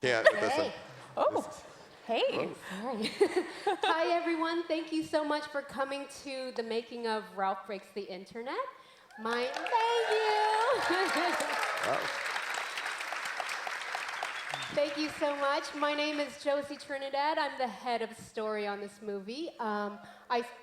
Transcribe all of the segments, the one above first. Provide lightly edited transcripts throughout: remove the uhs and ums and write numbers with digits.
Can't with this one. Oh, hey. Sorry. Hi, everyone. Thank you so much for coming to the making of Ralph Breaks the Internet. Thank you. Wow. Thank you so much. My name is Josi Trinidad. I'm the head of story on this movie.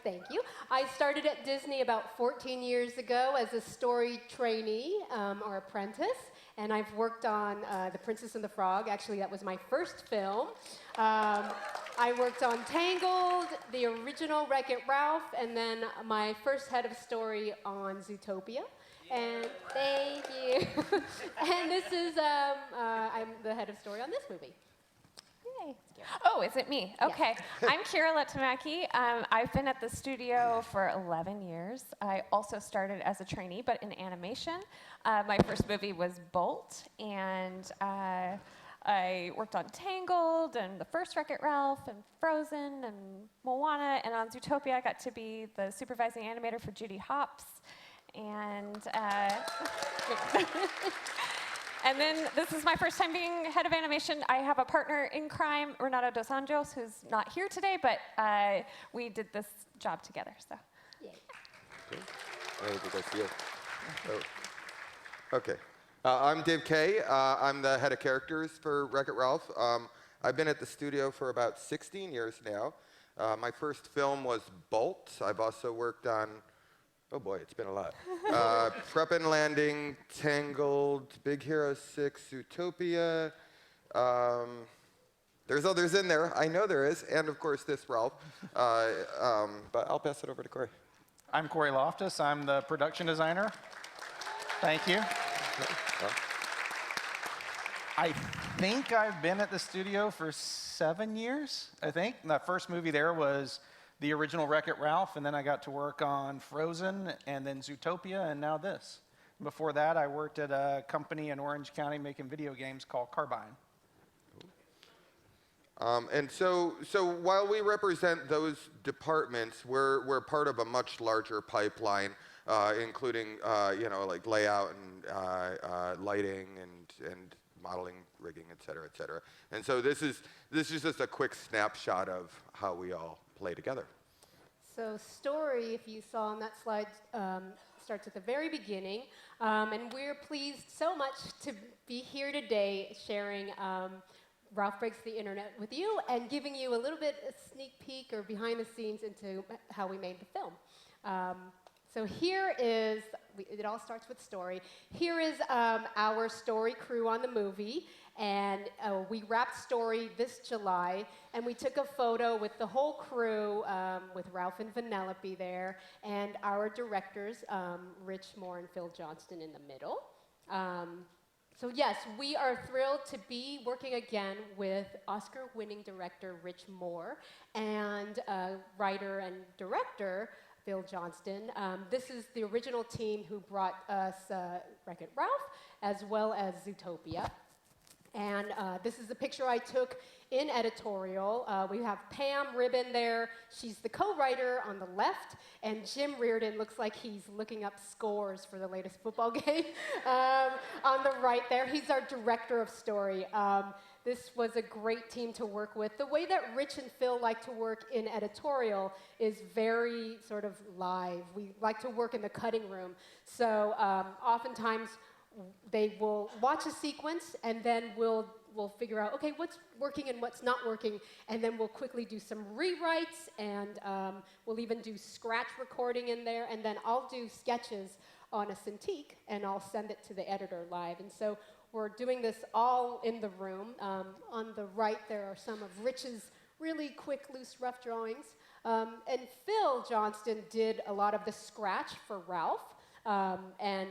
Thank you. I started at Disney about 14 years ago as a story trainee or apprentice, and I've worked on The Princess and the Frog. Actually, that was my first film. I worked on Tangled, the original Wreck-It Ralph, and then my first head of story on Zootopia. And thank you. And this is, I'm the head of story on this movie. Yay. Oh, is it me? Okay. I'm Lehtomaki. I've been at the studio for 11 years. I also started as a trainee, but in animation. My first movie was Bolt, and I worked on Tangled, and the first Wreck-It Ralph, and Frozen, and Moana, and on Zootopia I got to be the supervising animator for Judy Hopps. And and then this is my first time being head of animation. I have a partner in crime, Renato Dos Anjos, who's not here today, but we did this job together. So. Yay. Okay. I'm Dave Kay. I'm the head of characters for Wreck-It Ralph. I've been at the studio for about 16 years now. My first film was Bolt. I've also worked on, oh boy, it's been a lot. Prep and Landing, Tangled, Big Hero 6, Zootopia. There's others in there. I know there is. And of course, this Ralph. But I'll pass it over to Cory. I'm Cory Loftis. I'm the production designer. Thank you. I think I've been at the studio for 7 years, I think. The first movie there was the original Wreck-It Ralph, and then I got to work on Frozen, and then Zootopia, and now this. Before that, I worked at a company in Orange County making video games called Carbine. And so while we represent those departments, we're part of a much larger pipeline, including like layout and lighting and modeling, rigging, et cetera, et cetera. And so this is just a quick snapshot of how we all play together. So story, if you saw on that slide, starts at the very beginning. And we're pleased so much to be here today sharing Ralph Breaks the Internet with you and giving you a little bit of sneak peek or behind the scenes into how we made the film. So here is, it all starts with story. Here is our story crew on the movie, and we wrapped story this July, and we took a photo with the whole crew, with Ralph and Vanellope there, and our directors, Rich Moore and Phil Johnston in the middle. So yes, we are thrilled to be working again with Oscar-winning director Rich Moore and writer and director Phil Johnston. This is the original team who brought us Wreck-It Ralph, as well as Zootopia. And this is a picture I took in editorial. We have Pam Ribbon there. She's the co-writer on the left, and Jim Reardon looks like he's looking up scores for the latest football game on the right there. He's our director of story. This was a great team to work with. The way that Rich and Phil like to work in editorial is very sort of live. We like to work in the cutting room. So oftentimes they will watch a sequence and then we'll figure out, okay, what's working and what's not working, and then we'll quickly do some rewrites, and we'll even do scratch recording in there, and then I'll do sketches on a Cintiq and I'll send it to the editor live. And so we're doing this all in the room. On the right, there are some of Rich's really quick, loose, rough drawings. And Phil Johnston did a lot of the scratch for Ralph, and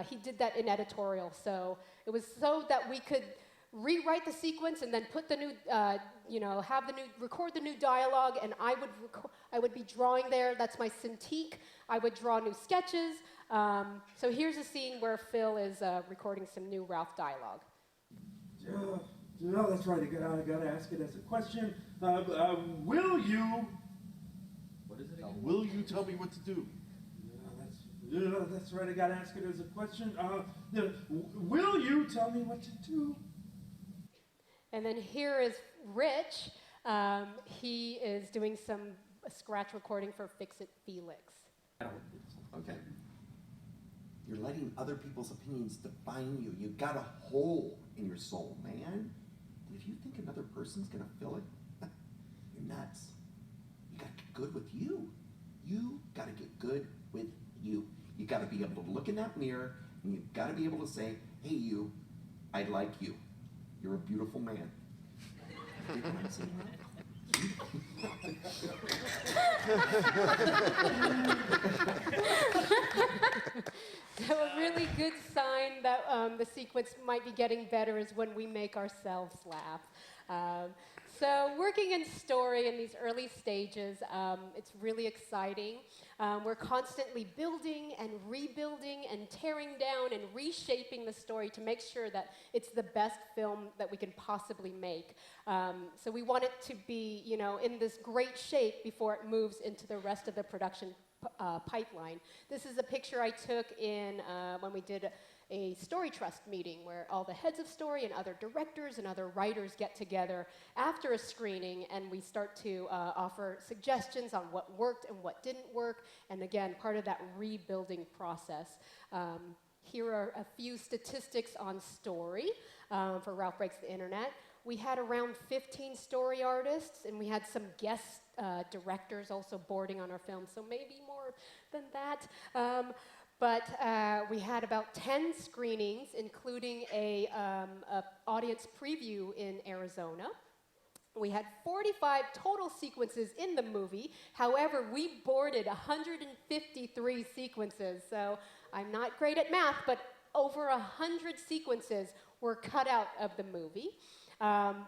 he did that in editorial. So it was so that we could rewrite the sequence and then put the new, record the new dialogue, and I would be drawing there. That's my Cintiq. I would draw new sketches. So here's a scene where Phil is recording some new Ralph dialogue. No, that's right. I gotta ask it as a question. Will you? What is it again? Will you tell me what to do? That's right. I gotta ask it as a question. Will you tell me what to do? And then here is Rich. He is doing some scratch recording for Fix It Felix. Okay. You're letting other people's opinions define you. You got a hole in your soul, man. And if you think another person's gonna fill it, you're nuts. You gotta get good with you. You gotta get good with you. You gotta be able to look in that mirror and you gotta be able to say, hey you, I like you. You're a beautiful man. Did I say that? So a really good sign that the sequence might be getting better is when we make ourselves laugh. So working in story in these early stages, it's really exciting. We're constantly building and rebuilding and tearing down and reshaping the story to make sure that it's the best film that we can possibly make. So we want it to be, you know, in this great shape before it moves into the rest of the production pipeline. This is a picture I took in when we did a story trust meeting where all the heads of story and other directors and other writers get together after a screening and we start to offer suggestions on what worked and what didn't work, and again, part of that rebuilding process. Here are a few statistics on story for Ralph Breaks the Internet. We had around 15 story artists, and we had some guest directors also boarding on our film, so maybe more than that. But we had about 10 screenings, including a audience preview in Arizona. We had 45 total sequences in the movie. However, we boarded 153 sequences. So I'm not great at math, but over 100 sequences were cut out of the movie.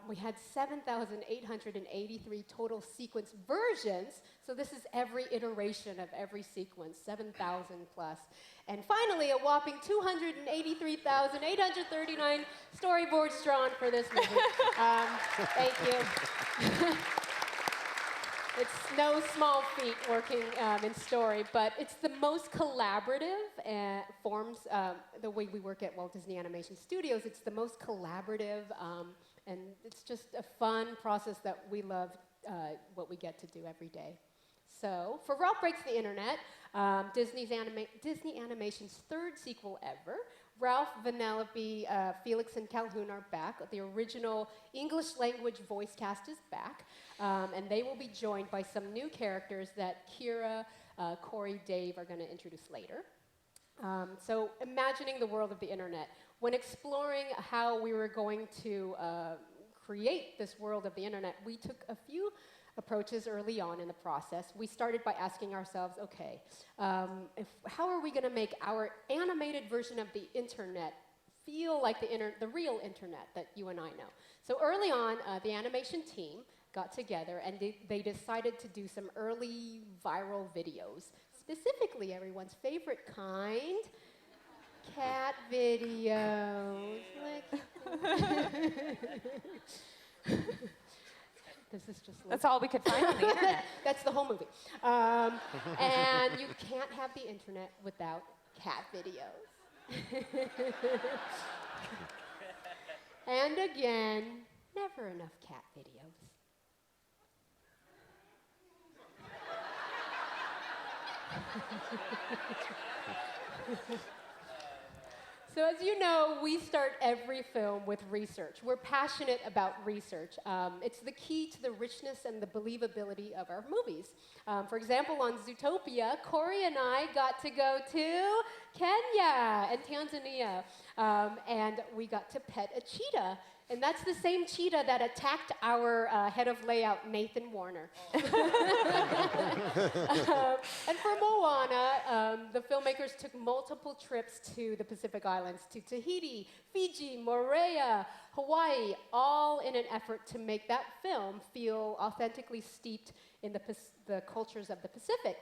We had 7,883 total sequence versions, so this is every iteration of every sequence, 7,000 plus. And finally, a whopping 283,839 storyboards drawn for this movie. Thank you. It's no small feat working in story, but it's the most collaborative forms, the way we work at Walt Disney Animation Studios, it's the most collaborative, and it's just a fun process that we love what we get to do every day. So, for Ralph Breaks the Internet, Disney Animation's third sequel ever, Ralph, Vanellope, Felix, and Calhoun are back. The original English language voice cast is back, and they will be joined by some new characters that Kira, Cory, Dave are going to introduce later. So imagining the world of the internet. When exploring how we were going to create this world of the internet, we took a few approaches early on in the process. We started by asking ourselves, okay, how are we going to make our animated version of the internet feel like the real internet that you and I know? So early on, the animation team got together and they decided to do some early viral videos, specifically everyone's favorite kind, cat videos. This is just That's all we could find on the internet. That's the whole movie. And you can't have the internet without cat videos. And again, never enough cat videos. So as you know, we start every film with research. We're passionate about research. It's the key to the richness and the believability of our movies. For example, on Zootopia, Cory and I got to go to Kenya and Tanzania, and we got to pet a cheetah. And that's the same cheetah that attacked our head of layout, Nathan Warner. And for Moana, the filmmakers took multiple trips to the Pacific Islands, to Tahiti, Fiji, Moorea, Hawaii, all in an effort to make that film feel authentically steeped in the cultures of the Pacific.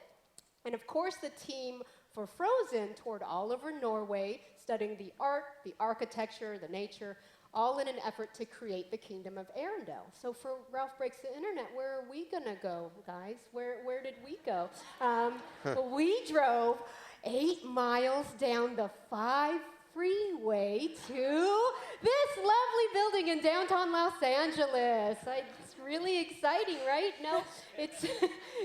And of course, the team for Frozen toured all over Norway, studying the art, the architecture, the nature, all in an effort to create the Kingdom of Arendelle. So for Ralph Breaks the Internet, where are we gonna go, guys? Where did we go? Well, we drove 8 miles down the 5 freeway to this lovely building in downtown Los Angeles. It's really exciting, right? No, it's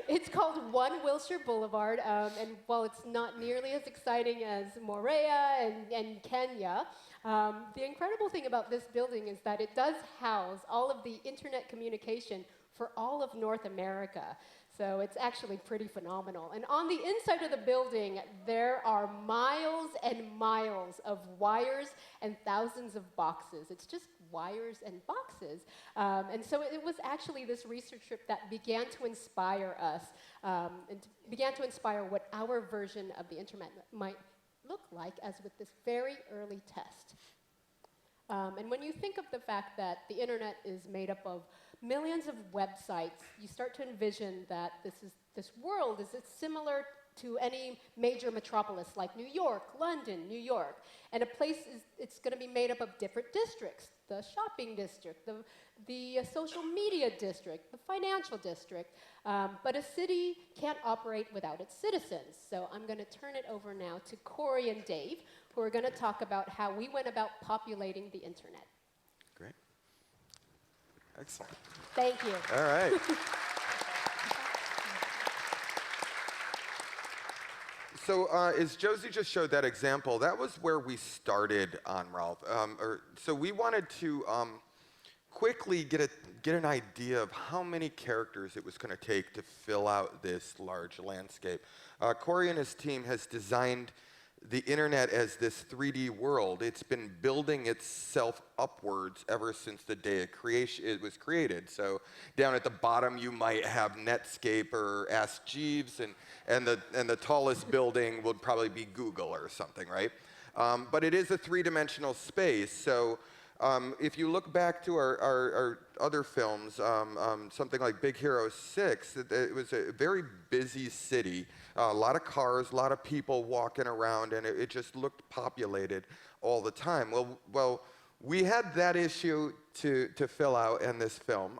it's called 1 Wilshire Boulevard, and while it's not nearly as exciting as Morea and Kenya, the incredible thing about this building is that it does house all of the internet communication for all of North America. So it's actually pretty phenomenal. And on the inside of the building, there are miles and miles of wires and thousands of boxes. It's just wires and boxes. And so it was actually this research trip that began to inspire us, and began to inspire what our version of the internet might look like, as with this very early test. And when you think of the fact that the internet is made up of millions of websites, you start to envision that this world is similar to any major metropolis like New York, London, New York. And it's going to be made up of different districts: the shopping district, the social media district, the financial district. But a city can't operate without its citizens. So I'm going to turn it over now to Cory and Dave, who are going to talk about how we went about populating the internet. Great. Excellent. Thank you. All right. So as Josi just showed that example, that was where we started on Ralph. So we wanted to quickly get an idea of how many characters it was going to take to fill out this large landscape. Cory and his team has designed the internet as this 3D world. It's been building itself upwards ever since the day it was created. So down at the bottom, you might have Netscape or Ask Jeeves, and the tallest building would probably be Google or something, right? But it is a three-dimensional space. So if you look back to our other films, something like Big Hero 6, it was a very busy city. A lot of cars, a lot of people walking around, and it just looked populated all the time. Well, we had that issue to fill out in this film.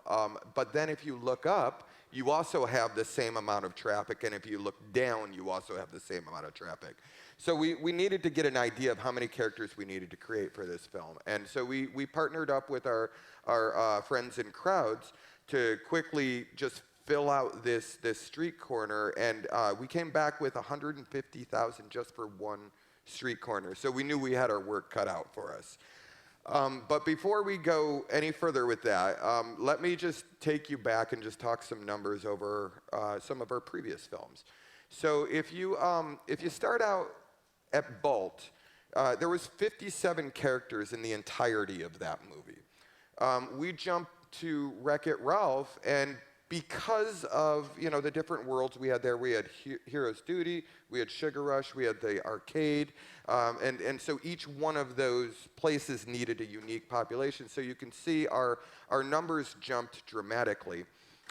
But then if you look up, you also have the same amount of traffic, and if you look down, you also have the same amount of traffic. So we needed to get an idea of how many characters we needed to create for this film. And so we partnered up with our friends in Crowds to quickly just fill out this street corner, and we came back with 150,000 just for one street corner. So we knew we had our work cut out for us. But before we go any further with that, let me just take you back and just talk some numbers over some of our previous films. So if you start out at Bolt, there was 57 characters in the entirety of that movie. We jumped to Wreck-It Ralph, and because of the different worlds we had there, we had Hero's Duty, we had Sugar Rush, we had the arcade, and so each one of those places needed a unique population. So you can see our numbers jumped dramatically.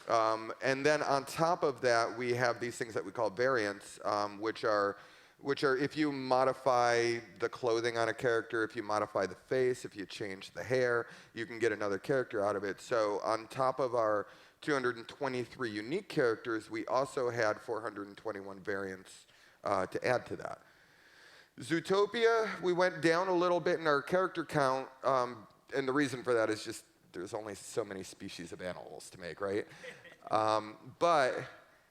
And then on top of that, we have these things that we call variants, which are if you modify the clothing on a character, if you modify the face, if you change the hair, you can get another character out of it. So on top of our 223 unique characters, we also had 421 variants to add to that. Zootopia, we went down a little bit in our character count, and the reason for that is just there's only so many species of animals to make, right? But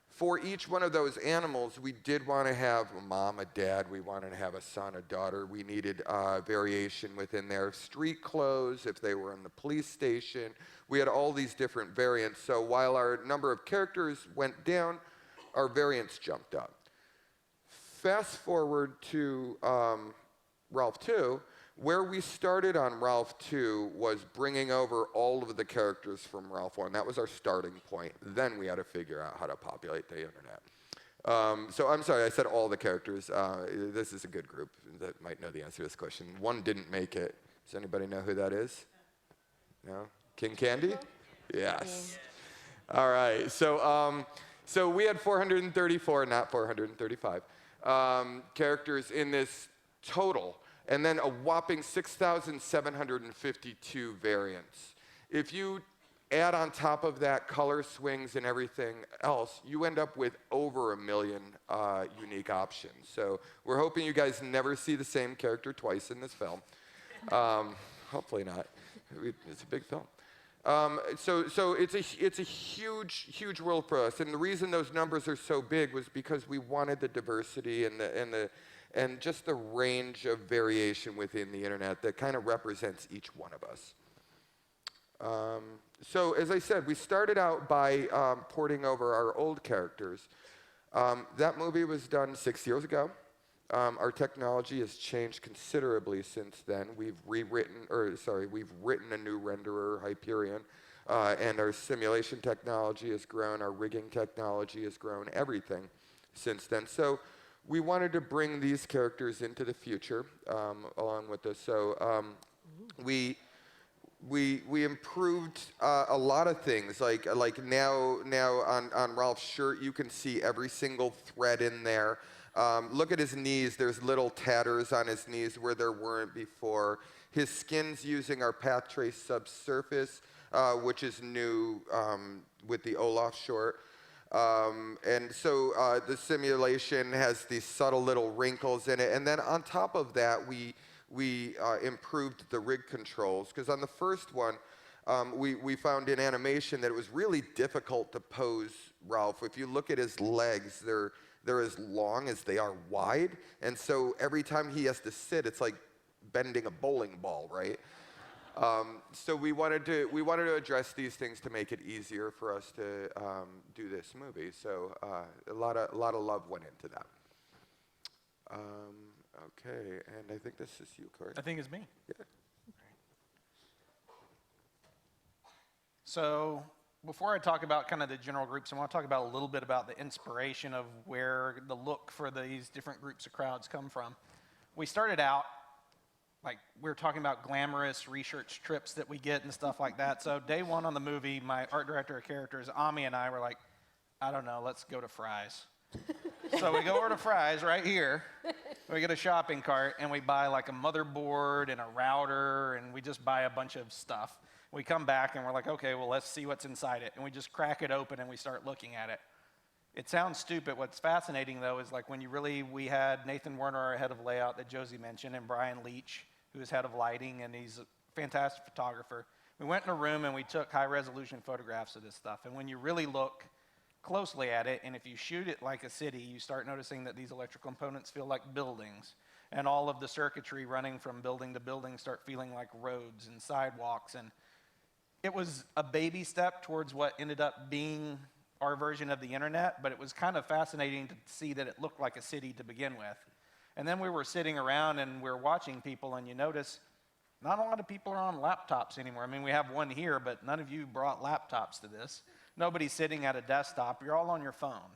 for each one of those animals, we did want to have a mom, a dad, we wanted to have a son, a daughter. We needed variation within their street clothes, if they were in the police station. We had all these different variants. So while our number of characters went down, our variants jumped up. Fast forward to Ralph 2, where we started on Ralph 2 was bringing over all of the characters from Ralph 1. That was our starting point. Then we had to figure out how to populate the internet. So I'm sorry, I said all the characters. This is a good group that might know the answer to this question. One didn't make it. Does anybody know who that is? No? King Candy? Yes. All right. So we had 434, not 435, characters in this total, and then a whopping 6,752 variants. If you add on top of that color swings and everything else, you end up with over 1 million unique options. So we're hoping you guys never see the same character twice in this film. hopefully not. It's a big film. So it's a huge world for us, and the reason those numbers are so big was because we wanted the diversity and just the range of variation within the internet that kind of represents each one of us. So as I said, we started out by porting over our old characters. That movie was done 6 years ago. Our technology has changed considerably since then. We've written a new renderer, Hyperion, and our simulation technology has grown, our rigging technology has grown, everything since then. So we wanted to bring these characters into the future along with us. So we improved a lot of things. Like now on Ralph's shirt, you can see every single thread in there. Look at his knees. There's little tatters on his knees where there weren't before. His skin's using our path trace subsurface, which is new with the Olaf short. And so the simulation has these subtle little wrinkles in it. And then on top of that, we improved the rig controls. Because on the first one, we found in animation that it was really difficult to pose Ralph. If you look at his legs, they're as long as they are wide, and so every time he has to sit, it's like bending a bowling ball, right? So we wanted to address these things to make it easier for us to do this movie. So a lot of love went into that. Okay, and I think this is you, Cory. I think it's me. Yeah. So before I talk about kind of the general groups, I want to talk about a little bit about the inspiration of where the look for these different groups of crowds come from. We started out, like we were talking about glamorous research trips that we get and stuff like that. So day one on the movie, my art director of characters, Ami, and I were like, I don't know, let's go to Fry's. So we go over to Fry's right here. We get a shopping cart and we buy like a motherboard and a router, and we just buy a bunch of stuff. We come back and we're like, okay, well, let's see what's inside it. And we just crack it open and we start looking at it. It sounds stupid. What's fascinating, though, is like we had Nathan Werner, our head of layout that Josi mentioned, and Brian Leach, who is head of lighting, and he's a fantastic photographer. We went in a room and we took high-resolution photographs of this stuff. And when you really look closely at it, and if you shoot it like a city, you start noticing that these electrical components feel like buildings. And all of the circuitry running from building to building start feeling like roads and sidewalks. And it was a baby step towards what ended up being our version of the internet, but it was kind of fascinating to see that it looked like a city to begin with. And then we were sitting around and we were watching people, and you notice not a lot of people are on laptops anymore. I mean, we have one here, but none of you brought laptops to this. Nobody's sitting at a desktop. You're all on your phone.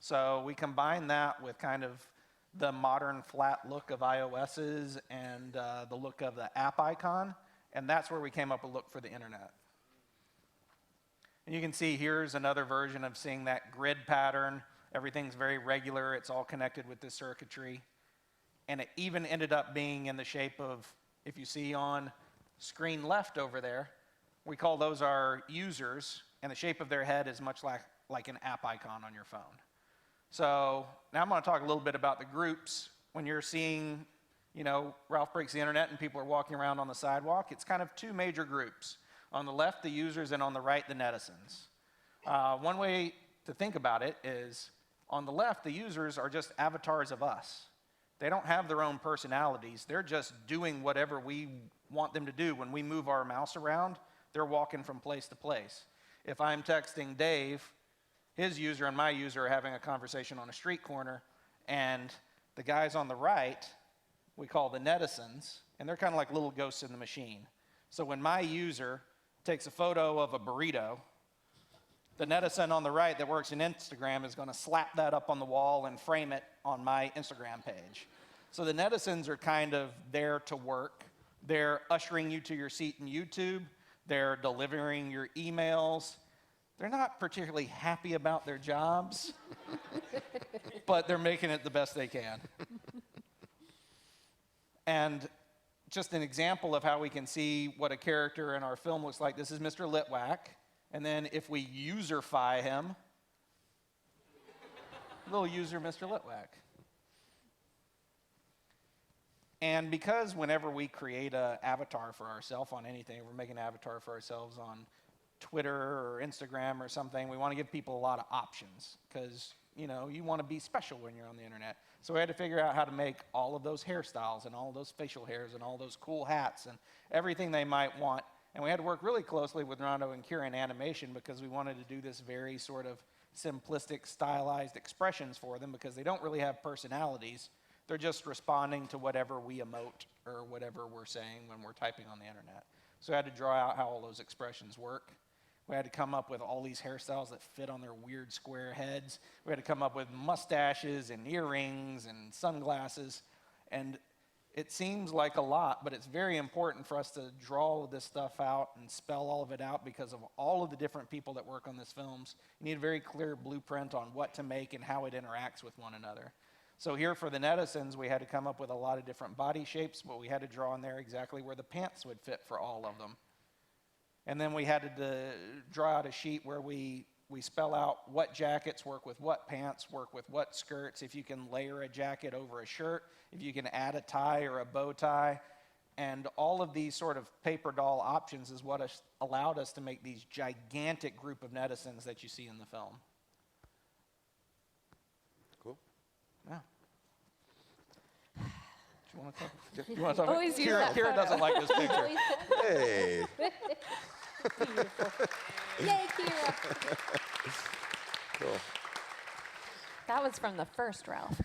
So we combined that with kind of the modern flat look of iOS's and the look of the app icon. And that's where we came up with a look for the internet. And you can see here's another version of seeing that grid pattern. Everything's very regular. It's all connected with this circuitry. And it even ended up being in the shape of, if you see on screen left over there, we call those our users, and the shape of their head is much like an app icon on your phone. So now I'm going to talk a little bit about the groups. When you're seeing, Ralph Breaks the Internet and people are walking around on the sidewalk, it's kind of two major groups. On the left, the users, and on the right, the netizens. One way to think about it is, on the left, the users are just avatars of us. They don't have their own personalities. They're just doing whatever we want them to do. When we move our mouse around, they're walking from place to place. If I'm texting Dave, his user and my user are having a conversation on a street corner, and the guys on the right, we call the netizens, and they're kind of like little ghosts in the machine. So when my user takes a photo of a burrito, the netizen on the right that works in Instagram is going to slap that up on the wall and frame it on my Instagram page. So the netizens are kind of there to work. They're ushering you to your seat in YouTube. They're delivering your emails. They're not particularly happy about their jobs, but they're making it the best they can. And just an example of how we can see what a character in our film looks like. This is Mr. Litwack. And then if we userify him, little user Mr. Litwack. And because whenever we create an avatar for ourselves on anything, if we're making an avatar for ourselves on Twitter or Instagram or something, we want to give people a lot of options because, you know, you want to be special when you're on the internet. So we had to figure out how to make all of those hairstyles and all of those facial hairs and all those cool hats and everything they might want. And we had to work really closely with Rondo and Kira in animation because we wanted to do this very sort of simplistic, stylized expressions for them because they don't really have personalities. They're just responding to whatever we emote or whatever we're saying when we're typing on the internet. So I had to draw out how all those expressions work. We had to come up with all these hairstyles that fit on their weird square heads. We had to come up with mustaches and earrings and sunglasses. And it seems like a lot, but it's very important for us to draw all of this stuff out and spell all of it out because of all of the different people that work on these films. You need a very clear blueprint on what to make and how it interacts with one another. So here for the netizens, we had to come up with a lot of different body shapes, but we had to draw in there exactly where the pants would fit for all of them. And then we had to draw out a sheet where we spell out what jackets work with what pants, work with what skirts, if you can layer a jacket over a shirt, if you can add a tie or a bow tie. And all of these sort of paper doll options is what allowed us to make these gigantic group of netizens that you see in the film. Cool. Yeah. You want to talk Always use about that Kira photo. doesn't like this picture. Hey. Beautiful. Yay, Kira. Cool. That was from the first Ralph.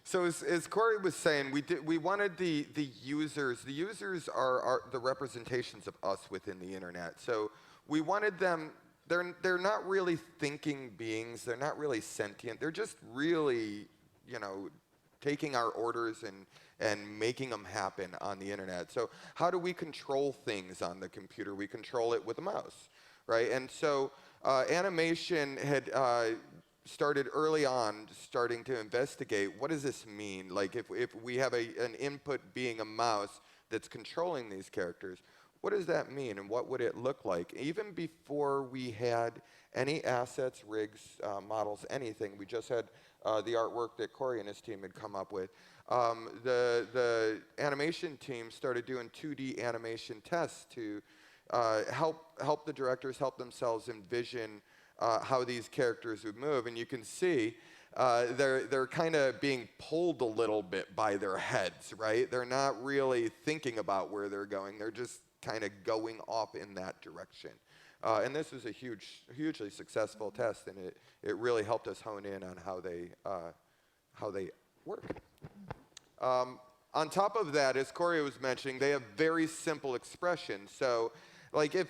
So as Cory was saying, we wanted the users. The users are the representations of us within the internet. So we wanted them. They're not really thinking beings. They're not really sentient. They're just really, you know, taking our orders and making them happen on the internet. So how do we control things on the computer? We control it with a mouse, right? And so animation had started early on, starting to investigate, what does this mean? Like if we have an input being a mouse that's controlling these characters, what does that mean and what would it look like? Even before we had any assets, rigs, models, anything, we just had the artwork that Cory and his team had come up with. The animation team started doing 2D animation tests to help the directors help themselves envision how these characters would move. And you can see they're kind of being pulled a little bit by their heads, right? They're not really thinking about where they're going. They're just kind of going off in that direction. And this was a hugely successful test, and it really helped us hone in on how they work. On top of that, as Cory was mentioning, they have very simple expressions. So, like if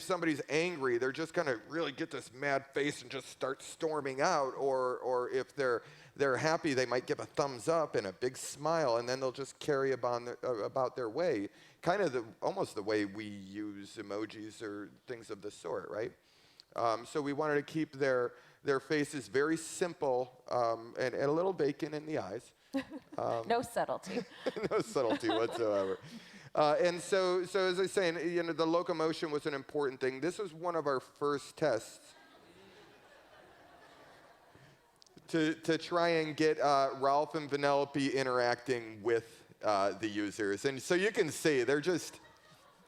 somebody's angry, they're just gonna really get this mad face and just start storming out, or if they're happy, they might give a thumbs up and a big smile, and then they'll just carry about their way, kind of almost the way we use emojis or things of the sort, right? So we wanted to keep their faces very simple and a little bacon in the eyes. No subtlety. No subtlety whatsoever. And so as I was saying, the locomotion was an important thing. This was one of our first tests to try and get Ralph and Vanellope interacting with the users. And so you can see, they're just,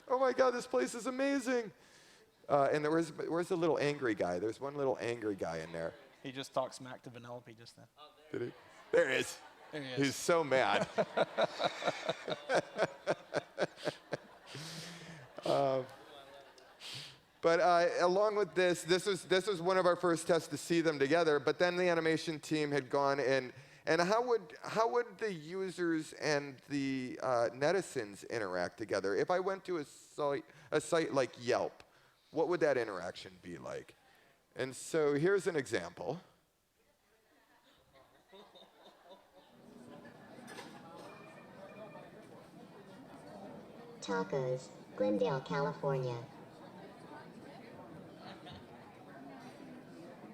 oh my God, this place is amazing. And where's the little angry guy? There's one little angry guy in there. He just talked smack to Vanellope just then. Did he? There he is. There he is. He's so mad. But along with this was one of our first tests to see them together. But then the animation team had gone and how would the users and the netizens interact together? If I went to a site like Yelp, what would that interaction be like? And so here's an example. Tacos, Glendale, California.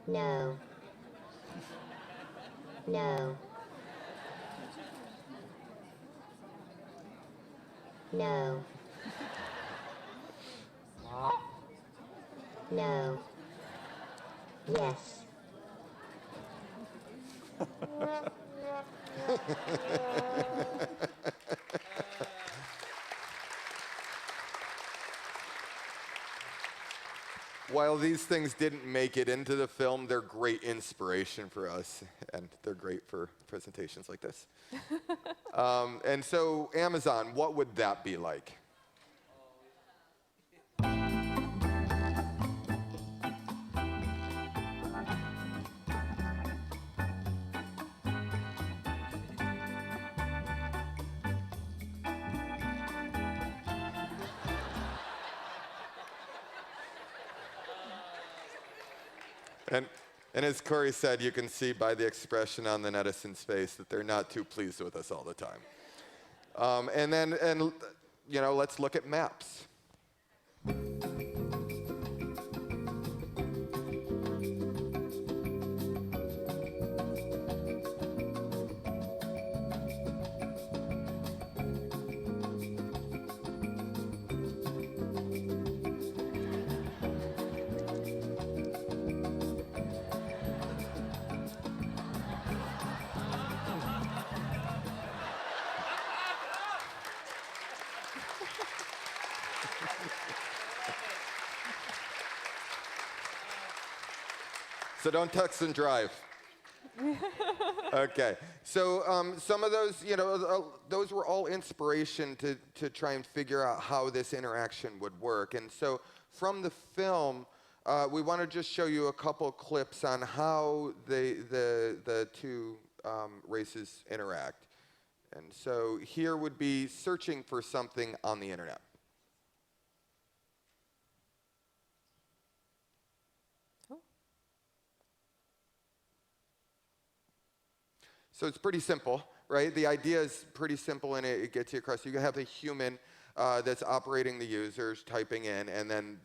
No. No. No. No. Yes. While these things didn't make it into the film, they're great inspiration for us, and they're great for presentations like this. And so, Amazon, what would that be like? And as Cory said, you can see by the expression on the netizens' face that they're not too pleased with us all the time. And let's look at maps. So don't text and drive. Okay. So some of those, those were all inspiration to try and figure out how this interaction would work. And so from the film, we want to just show you a couple clips on how the two races interact. And so here would be searching for something on the internet. So it's pretty simple, right? The idea is pretty simple, and it gets you across. You can have a human that's operating the users, typing in, and then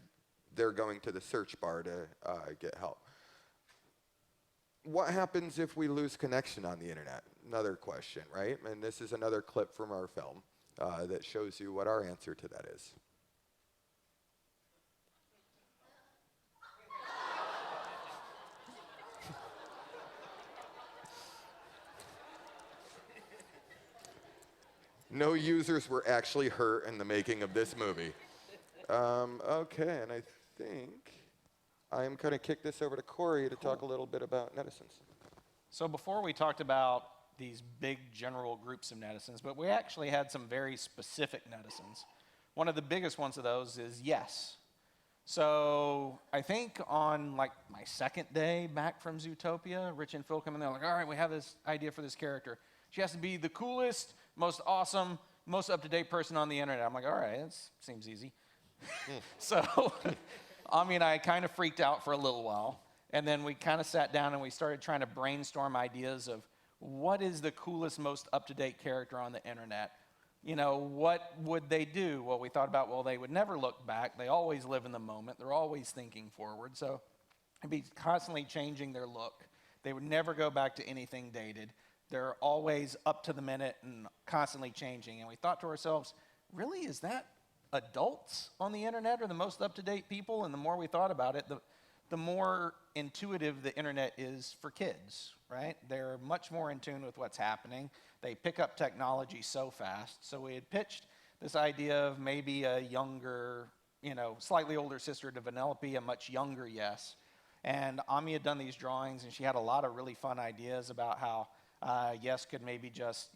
they're going to the search bar to get help. What happens if we lose connection on the internet? Another question, right? And this is another clip from our film that shows you what our answer to that is. No users were actually hurt in the making of this movie. Okay, and I think I'm going to kick this over to Cory to talk a little bit about netizens. So before we talked about these big general groups of netizens, but we actually had some very specific netizens. One of the biggest ones of those is yes. So I think on like my second day back from Zootopia, Rich and Phil come in, they're like, all right, we have this idea for this character. She has to be the coolest, most awesome, most up-to-date person on the internet. I'm like, all right, that seems easy. So, I kind of freaked out for a little while. And then we kind of sat down and we started trying to brainstorm ideas of what is the coolest, most up-to-date character on the internet? What would they do? Well, we thought about, they would never look back. They always live in the moment. They're always thinking forward. So it'd be constantly changing their look. They would never go back to anything dated. They're always up to the minute and constantly changing. And we thought to ourselves, really, is that adults on the internet are the most up-to-date people? And the more we thought about it, the more intuitive the internet is for kids, right? They're much more in tune with what's happening. They pick up technology so fast. So we had pitched this idea of maybe a younger, slightly older sister to Vanellope, a much younger Yes. And Ami had done these drawings, and she had a lot of really fun ideas about how Yes could maybe just,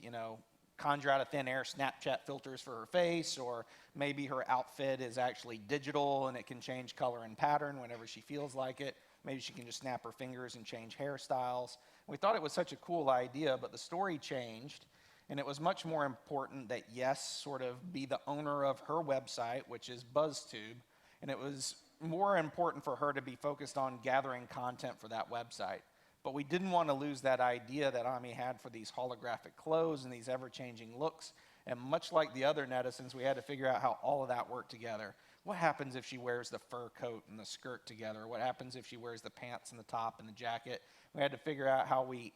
conjure out of thin air Snapchat filters for her face, or maybe her outfit is actually digital and it can change color and pattern whenever she feels like it. Maybe she can just snap her fingers and change hairstyles. We thought it was such a cool idea, but the story changed, and it was much more important that Yes sort of be the owner of her website, which is BuzzTube, and it was more important for her to be focused on gathering content for that website. But we didn't want to lose that idea that Ami had for these holographic clothes and these ever-changing looks. And much like the other netizens, we had to figure out how all of that worked together. What happens if she wears the fur coat and the skirt together? What happens if she wears the pants and the top and the jacket? We had to figure out how we,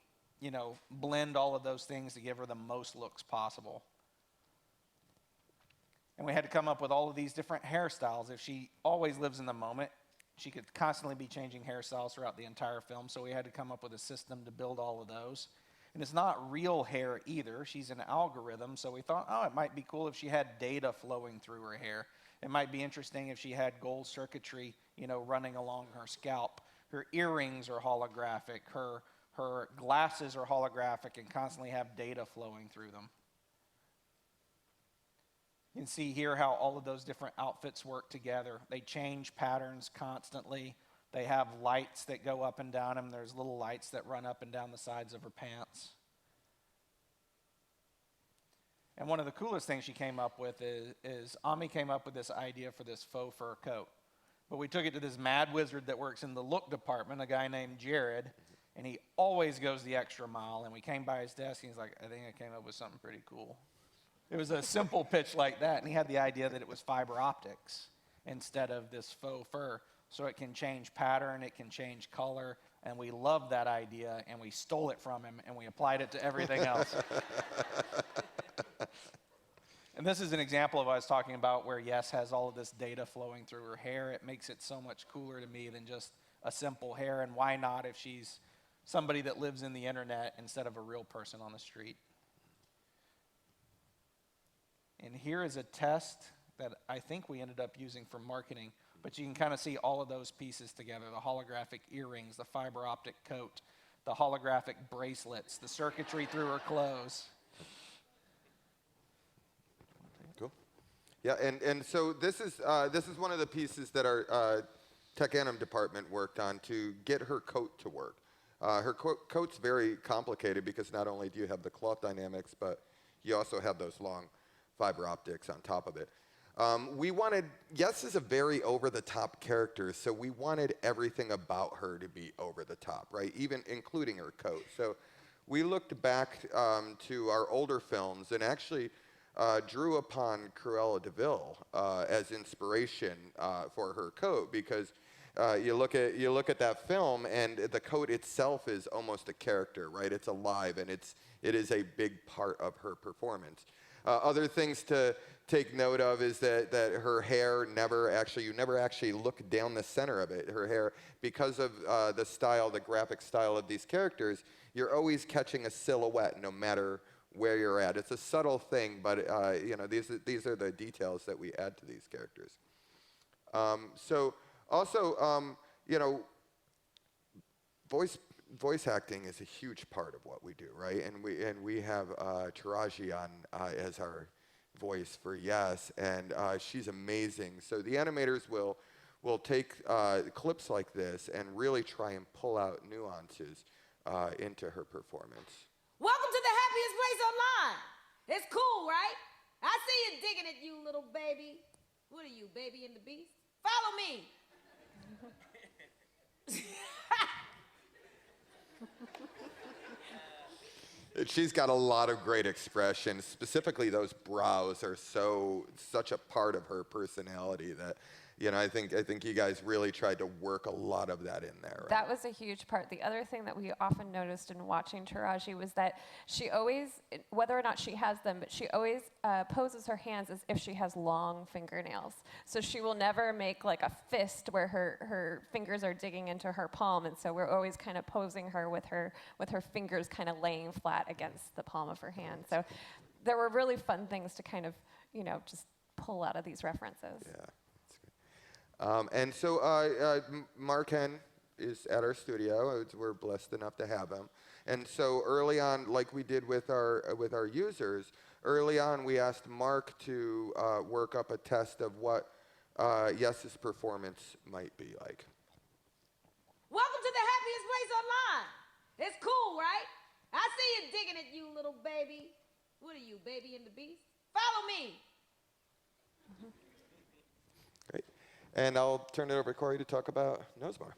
blend all of those things to give her the most looks possible. And we had to come up with all of these different hairstyles. If she always lives in the moment, she could constantly be changing hairstyles throughout the entire film, so we had to come up with a system to build all of those. And it's not real hair either. She's an algorithm, so we thought, oh, it might be cool if she had data flowing through her hair. It might be interesting if she had gold circuitry, running along her scalp. Her earrings are holographic. Her glasses are holographic and constantly have data flowing through them. You can see here how all of those different outfits work together. They change patterns constantly. They have lights that go up and down them. There's little lights that run up and down the sides of her pants. And one of the coolest things she came up with is Ami came up with this idea for this faux fur coat. But we took it to this mad wizard that works in the look department, a guy named Jared, and he always goes the extra mile. And we came by his desk, and he's like, I think I came up with something pretty cool. It was a simple pitch like that, and he had the idea that it was fiber optics instead of this faux fur. So it can change pattern, it can change color, and we loved that idea, and we stole it from him, and we applied it to everything else. And this is an example of what I was talking about where Yes has all of this data flowing through her hair. It makes it so much cooler to me than just a simple hair, and why not if she's somebody that lives in the internet instead of a real person on the street. And here is a test that I think we ended up using for marketing, but you can kind of see all of those pieces together, the holographic earrings, the fiber optic coat, the holographic bracelets, the circuitry through her clothes. Cool. Yeah, and so this is one of the pieces that our tech anim department worked on to get her coat to work. Her coat's very complicated because not only do you have the cloth dynamics, but you also have those long fiber optics on top of it. Yes is a very over-the-top character, so we wanted everything about her to be over-the-top, right? Even including her coat. So we looked back to our older films and actually drew upon Cruella de Vil as inspiration for her coat, because you look at that film and the coat itself is almost a character, right? It's alive, and it is a big part of her performance. Other things to take note of is that her hair you never actually look down the center of it. Her hair, because of the graphic style of these characters, you're always catching a silhouette no matter where you're at. It's a subtle thing, but these are the details that we add to these characters. So also, voice acting is a huge part of what we do, right? And we have Taraji on as our voice for Yes, and she's amazing. So the animators will take clips like this and really try and pull out nuances into her performance. Welcome to the happiest place online. It's cool, right? I see you digging it, you little baby. What are you, Baby and the Beast? Follow me. She's got a lot of great expressions. Specifically, those brows are such a part of her personality that, I think you guys really tried to work a lot of that in there. Right? That was a huge part. The other thing that we often noticed in watching Taraji was that she always, whether or not she has them, but she always poses her hands as if she has long fingernails. So she will never make like a fist where her fingers are digging into her palm, and so we're always kind of posing her with her fingers kind of laying flat against the palm of her hand. So there were really fun things to kind of, just pull out of these references. Yeah. And so Mark Henn is at our studio. We're blessed enough to have him. And so early on, like we did with our users, early on we asked Mark to work up a test of what Yes's performance might be like. Welcome to the happiest place online. It's cool, right? I see you digging it, you little baby. What are you, Baby and the Beast? Follow me. Great. And I'll turn it over to Cory to talk about Knowsmore.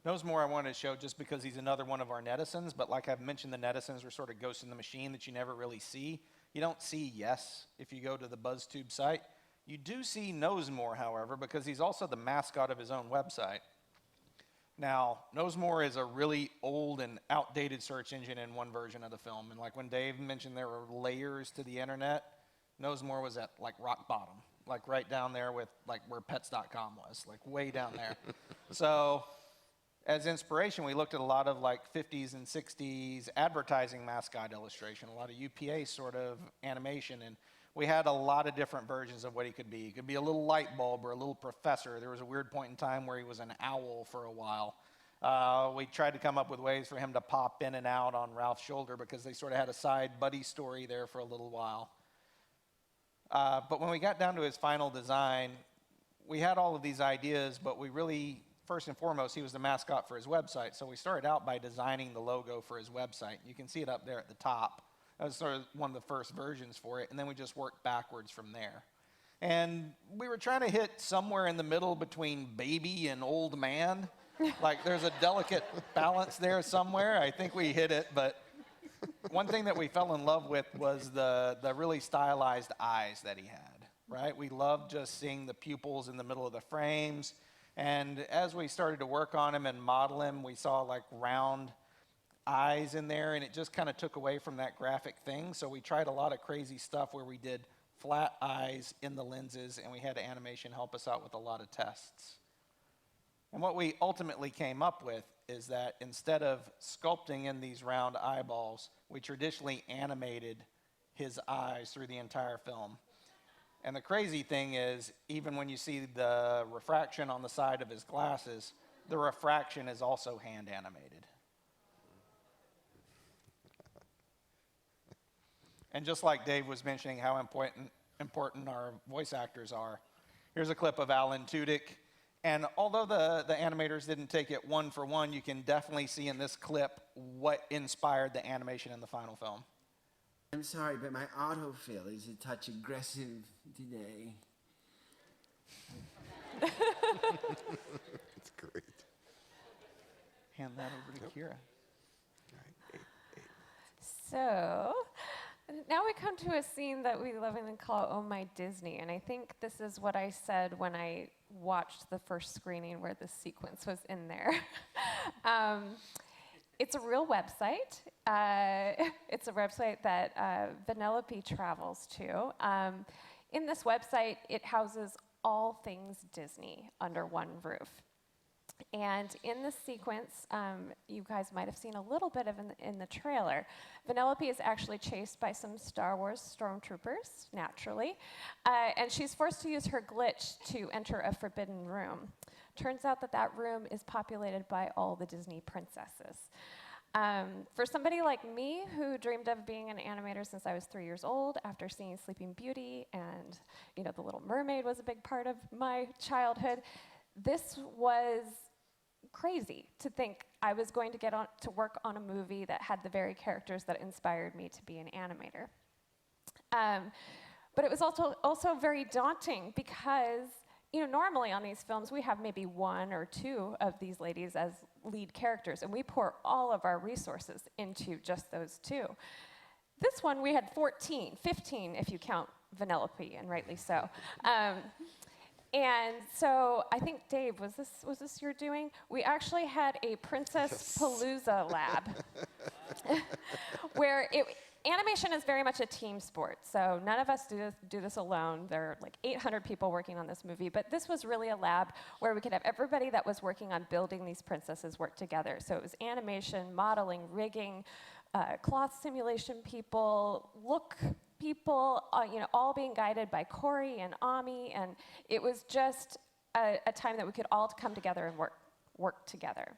Knowsmore I wanted to show just because he's another one of our netizens, but like I've mentioned, the netizens are sort of ghosts in the machine that you never really see. You don't see Yes if you go to the BuzzTube site. You do see Knowsmore, however, because he's also the mascot of his own website. Now, Knowsmore is a really old and outdated search engine in one version of the film, and like when Dave mentioned there were layers to the internet, Knowsmore was at like rock bottom, like right down there with like where pets.com was, like way down there. So as inspiration, we looked at a lot of like 50s and 60s advertising mascot illustration, a lot of UPA sort of animation, and we had a lot of different versions of what he could be. He could be a little light bulb or a little professor. There was a weird point in time where he was an owl for a while. We tried to come up with ways for him to pop in and out on Ralph's shoulder because they sort of had a side buddy story there for a little while. But when we got down to his final design, we had all of these ideas, but we really, first and foremost, he was the mascot for his website. So we started out by designing the logo for his website. You can see it up there at the top. That was sort of one of the first versions for it, and then we just worked backwards from there. And we were trying to hit somewhere in the middle between baby and old man. Like there's a delicate balance there somewhere. I think we hit it, but one thing that we fell in love with was the really stylized eyes that he had, right? We loved just seeing the pupils in the middle of the frames. And as we started to work on him and model him, we saw like round eyes in there, and it just kind of took away from that graphic thing. So we tried a lot of crazy stuff where we did flat eyes in the lenses, and we had animation help us out with a lot of tests. And what we ultimately came up with is that instead of sculpting in these round eyeballs, we traditionally animated his eyes through the entire film. And the crazy thing is, even when you see the refraction on the side of his glasses, the refraction is also hand animated. And just like Dave was mentioning how important our voice actors are, here's a clip of Alan Tudyk. And although the animators didn't take it one for one, you can definitely see in this clip what inspired the animation in the final film. I'm sorry, but my autofill is a touch aggressive today. That's great. Hand that over to Kira. So now we come to a scene that we lovingly call Oh My Disney, and I think this is what I said when I watched the first screening where this sequence was in there. It's a real website. It's a website that Vanellope travels to. In this website, it houses all things Disney under one roof. And in this sequence, you guys might have seen a little bit of in the trailer. Vanellope is actually chased by some Star Wars stormtroopers, naturally, and she's forced to use her glitch to enter a forbidden room. Turns out that that room is populated by all the Disney princesses. For somebody like me, who dreamed of being an animator since I was 3 years old, after seeing Sleeping Beauty and The Little Mermaid was a big part of my childhood, this was crazy to think I was going to get on to work on a movie that had the very characters that inspired me to be an animator. But it was also very daunting because normally on these films we have maybe 1 or 2 of these ladies as lead characters, and we pour all of our resources into just those 2. This one we had 14, 15 if you count Vanellope, and rightly so. And so I think, Dave, was this your doing? We actually had a Princess Palooza lab where animation is very much a team sport. So none of us do this alone. There are like 800 people working on this movie, but this was really a lab where we could have everybody that was working on building these princesses work together. So it was animation, modeling, rigging, cloth simulation people, look people, all being guided by Cory and Ami, and it was just a time that we could all come together and work together.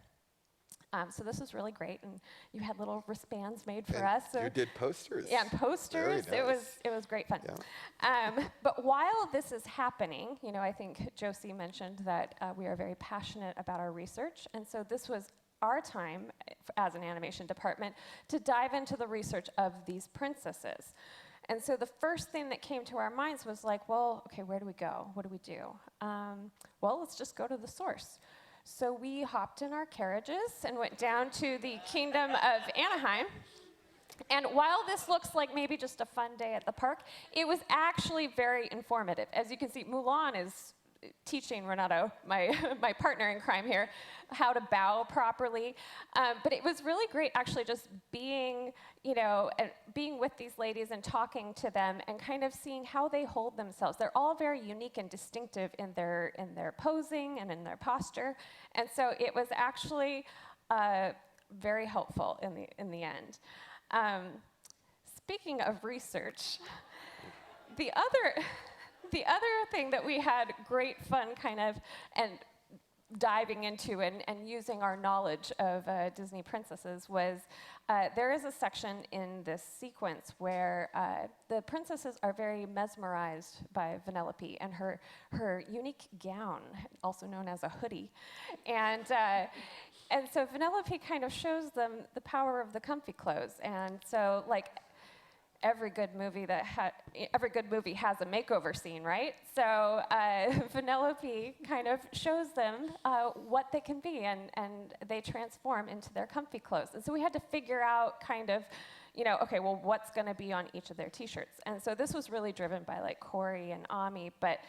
So this was really great, and you had little wristbands made for us. So you did posters. Yeah, and posters. Very nice. It was great fun. Yeah. But while this is happening, I think Josi mentioned that we are very passionate about our research, and so this was our time as an animation department to dive into the research of these princesses. And so the first thing that came to our minds was like, well, okay, where do we go? What do we do? Well, let's just go to the source. So we hopped in our carriages and went down to the Kingdom of Anaheim. And while this looks like maybe just a fun day at the park, it was actually very informative. As you can see, Mulan is teaching Renato, my my partner in crime here, how to bow properly. But it was really great, actually, just being, being with these ladies and talking to them and kind of seeing how they hold themselves. They're all very unique and distinctive in their posing and in their posture, and so it was actually very helpful in the end. Speaking of research, the other thing that we had great fun kind of and diving into and using our knowledge of Disney princesses was there is a section in this sequence where the princesses are very mesmerized by Vanellope and her unique gown, also known as a hoodie. And so Vanellope kind of shows them the power of the comfy clothes. And so, like, every good movie has a makeover scene, right? So Vanellope kind of shows them what they can be, and they transform into their comfy clothes. And so we had to figure out kind of, okay, well, what's going to be on each of their T-shirts? And so this was really driven by like Cory and Ami, but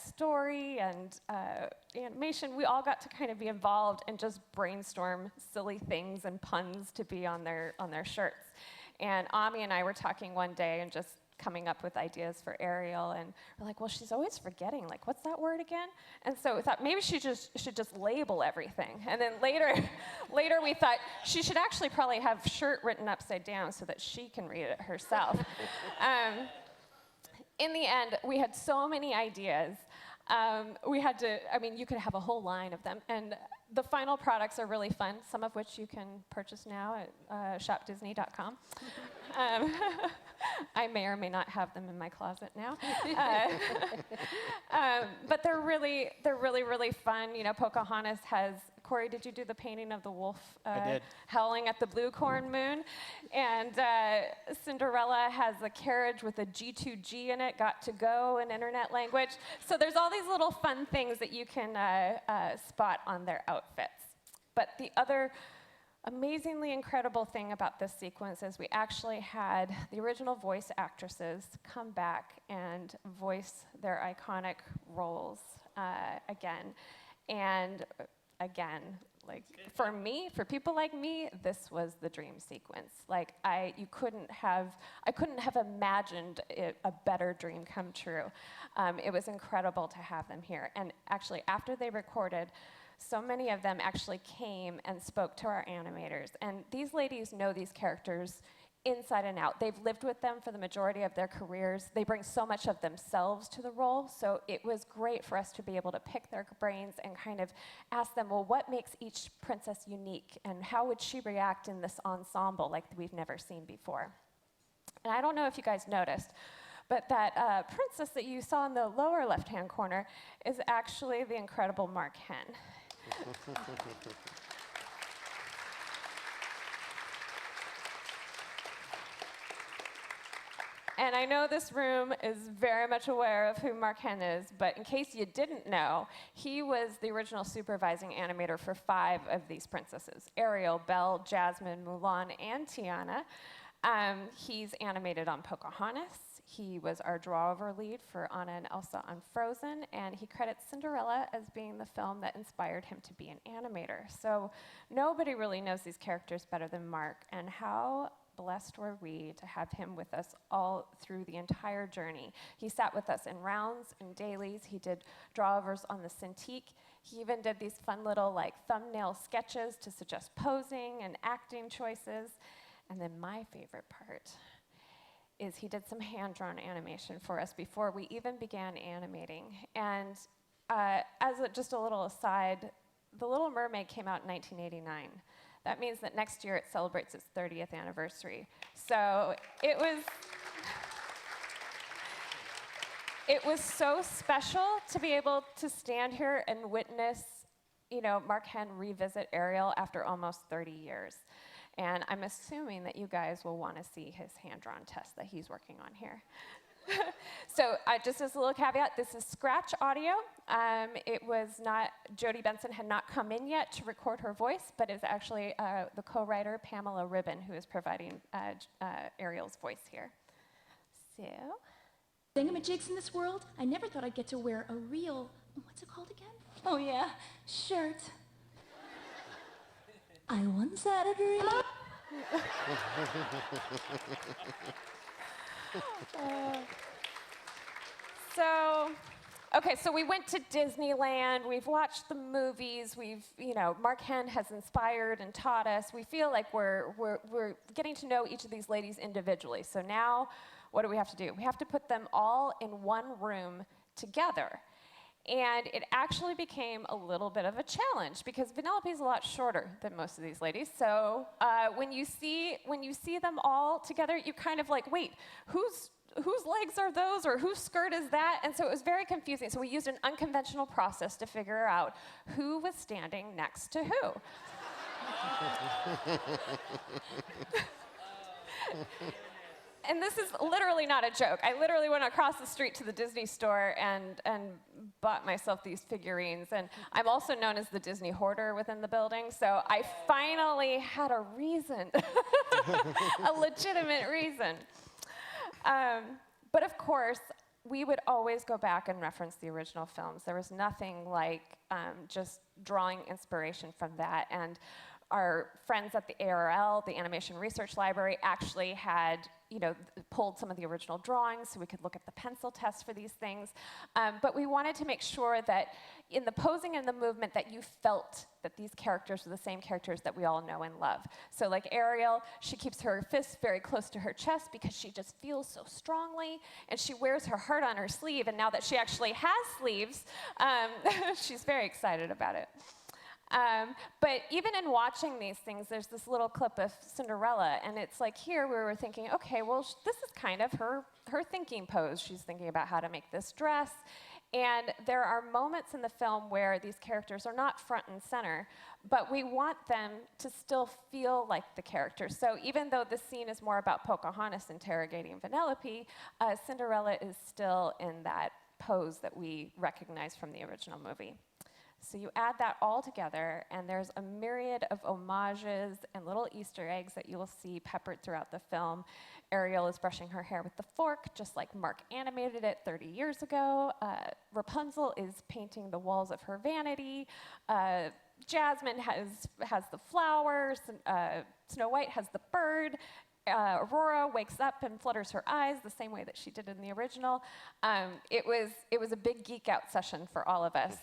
story and animation, we all got to kind of be involved and just brainstorm silly things and puns to be on their shirts. And Ami and I were talking one day and just coming up with ideas for Ariel, and we're like, well, she's always forgetting, like, what's that word again? And so we thought maybe she should just label everything. And then later we thought she should actually probably have shirt written upside down so that she can read it herself. In the end, we had so many ideas. You could have a whole line of them. And the final products are really fun, some of which you can purchase now at shopdisney.com. I may or may not have them in my closet now. But they're really, really fun. Pocahontas has, Cory, did you do the painting of the wolf I did. howling at the blue corn moon? And Cinderella has a carriage with a G2G in it, got to go in internet language. So there's all these little fun things that you can spot on their outfits. But the other amazingly incredible thing about this sequence is we actually had the original voice actresses come back and voice their iconic roles again. And again, like for people like me, this was the dream sequence. Like I couldn't have imagined a better dream come true. It was incredible to have them here. And actually, after they recorded, so many of them actually came and spoke to our animators. And these ladies know these characters inside and out. They've lived with them for the majority of their careers. They bring so much of themselves to the role, so it was great for us to be able to pick their brains and kind of ask them, well, what makes each princess unique, and how would she react in this ensemble like we've never seen before? And I don't know if you guys noticed, but that princess that you saw in the lower left-hand corner is actually the incredible Mark Hen. And I know this room is very much aware of who Mark Hen is, but in case you didn't know, he was the original supervising animator for 5 of these princesses: Ariel, Belle, Jasmine, Mulan, and Tiana. He's animated on Pocahontas. He was our draw-over lead for Anna and Elsa on Frozen, and he credits Cinderella as being the film that inspired him to be an animator. So nobody really knows these characters better than Mark, and how blessed were we to have him with us all through the entire journey. He sat with us in rounds and dailies. He did draw-overs on the Cintiq. He even did these fun little thumbnail sketches to suggest posing and acting choices. And then my favorite part is he did some hand-drawn animation for us before we even began animating. And just a little aside, The Little Mermaid came out in 1989. That means that next year it celebrates its 30th anniversary. So it was so special to be able to stand here and witness, Mark Hen revisit Ariel after almost 30 years. And I'm assuming that you guys will want to see his hand-drawn test that he's working on here. So just as a little caveat, this is scratch audio. It was not, Jodie Benson had not come in yet to record her voice, but it's actually the co-writer, Pamela Ribben, who is providing Ariel's voice here. So thingamajigs in this world, I never thought I'd get to wear a real, what's it called again? Oh yeah, shirt. I once had a dream. So we went to Disneyland, we've watched the movies, Mark Henn has inspired and taught us. We feel like we're getting to know each of these ladies individually. So now, what do we have to do? We have to put them all in one room together. And it actually became a little bit of a challenge because Vanellope's a lot shorter than most of these ladies. So when you see them all together, you kind of like, wait, whose legs are those, or whose skirt is that? And so it was very confusing. So we used an unconventional process to figure out who was standing next to who. And this is literally not a joke. I literally went across the street to the Disney store and bought myself these figurines. And I'm also known as the Disney hoarder within the building. So I finally had a reason, a legitimate reason. But of course, we would always go back and reference the original films. There was nothing like just drawing inspiration from that. And our friends at the ARL, the Animation Research Library, actually had, pulled some of the original drawings so we could look at the pencil test for these things. But we wanted to make sure that in the posing and the movement that you felt that these characters were the same characters that we all know and love. So like Ariel, she keeps her fists very close to her chest because she just feels so strongly, and she wears her heart on her sleeve, and now that she actually has sleeves, she's very excited about it. But even in watching these things, there's this little clip of Cinderella, and it's like here we were thinking, okay, well, this is kind of her thinking pose. She's thinking about how to make this dress. And there are moments in the film where these characters are not front and center, but we want them to still feel like the characters. So even though the scene is more about Pocahontas interrogating Vanellope, Cinderella is still in that pose that we recognize from the original movie. So you add that all together, and there's a myriad of homages and little Easter eggs that you will see peppered throughout the film. Ariel is brushing her hair with the fork, just like Mark animated it 30 years ago. Rapunzel is painting the walls of her vanity. Jasmine has the flowers. Snow White has the bird. Aurora wakes up and flutters her eyes the same way that she did in the original. It was a big geek out session for all of us,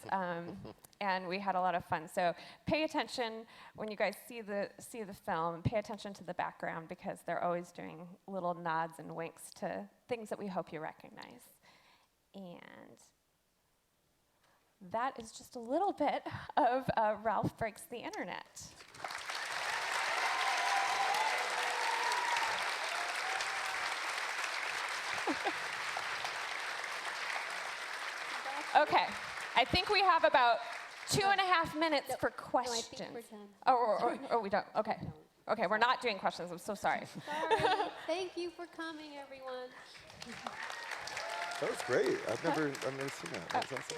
and we had a lot of fun. So pay attention when you guys see the film. Pay attention to the background because they're always doing little nods and winks to things that we hope you recognize. And that is just a little bit of Ralph Breaks the Internet. Okay, I think we have about 2.5 minutes for questions. No, I think we're done. Oh, we don't. Okay. Okay, we're not doing questions. I'm so sorry. Sorry. Thank you for coming, everyone. That was great. I've never seen that. That's awesome.